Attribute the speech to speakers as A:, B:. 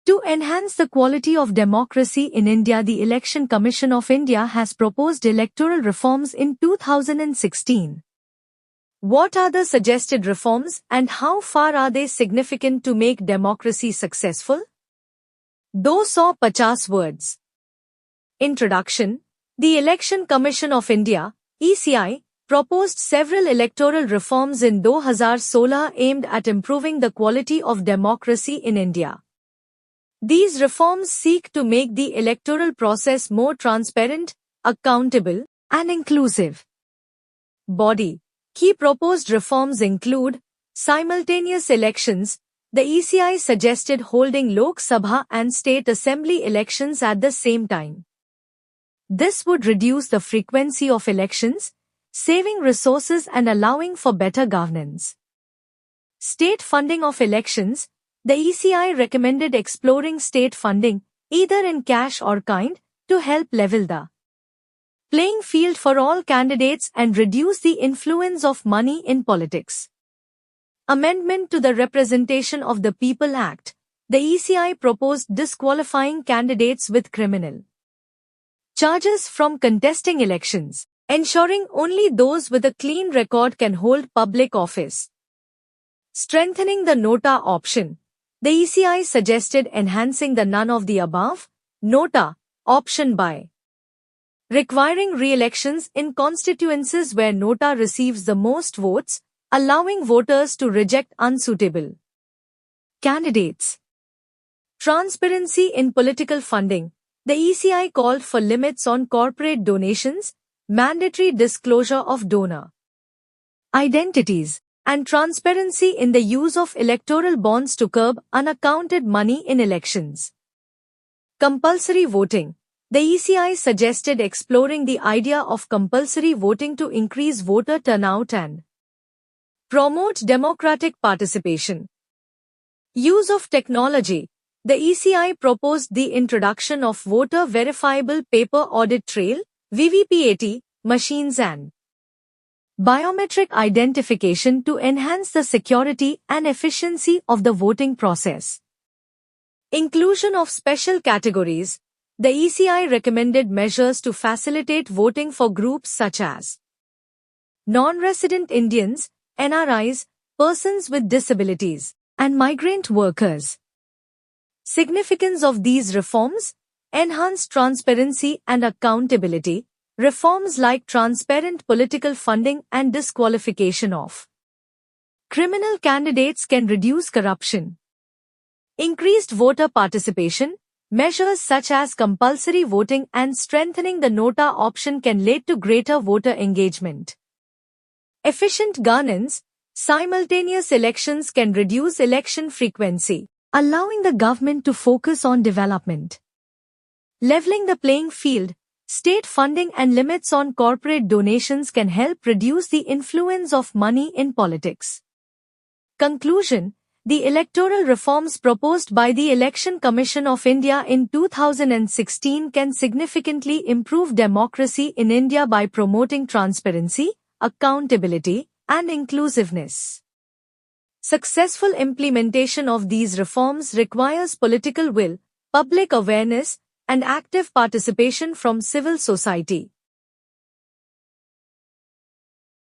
A: To enhance the quality of democracy in India, the Election Commission of India has proposed electoral reforms in 2016. What are the suggested reforms and how far are they significant to make democracy successful? 250 words. Introduction. The Election Commission of India, ECI, proposed several electoral reforms in 2016 aimed at improving the quality of democracy in India. These reforms seek to make the electoral process more transparent, accountable, and inclusive. Body. Key proposed reforms include simultaneous elections. The ECI suggested holding Lok Sabha and State Assembly elections at the same time. This would reduce the frequency of elections, saving resources and allowing for better governance. State funding of elections. The ECI recommended exploring state funding, either in cash or kind, to help level the playing field for all candidates and reduce the influence of money in politics. Amendment to the Representation of the People Act. The ECI proposed disqualifying candidates with criminal charges from contesting elections, ensuring only those with a clean record can hold public office. Strengthening the Nota option. The ECI suggested enhancing the none of the above Nota option by requiring re-elections in constituencies where Nota receives the most votes, allowing voters to reject unsuitable candidates. Transparency in political funding. The ECI called for limits on corporate donations, mandatory disclosure of donor identities, and transparency in the use of electoral bonds to curb unaccounted money in elections. Compulsory voting. The ECI suggested exploring the idea of compulsory voting to increase voter turnout and promote democratic participation. Use of technology. The ECI proposed the introduction of voter verifiable paper audit trail (VVPAT) machines and biometric identification to enhance the security and efficiency of the voting process. Inclusion of special categories. The ECI recommended measures to facilitate voting for groups such as non-resident Indians, NRIs, persons with disabilities, and migrant workers. Significance of these reforms: enhanced transparency and accountability. Reforms like transparent political funding and disqualification of criminal candidates can reduce corruption. Increased voter participation. Measures such as compulsory voting and strengthening the Nota option can lead to greater voter engagement. Efficient governance. Simultaneous elections can reduce election frequency, allowing the government to focus on development. Leveling the playing field. State funding and limits on corporate donations can help reduce the influence of money in politics. Conclusion. The electoral reforms proposed by the Election Commission of India in 2016 can significantly improve democracy in India by promoting transparency, accountability, and inclusiveness. Successful implementation of these reforms requires political will, public awareness, and active participation from civil society.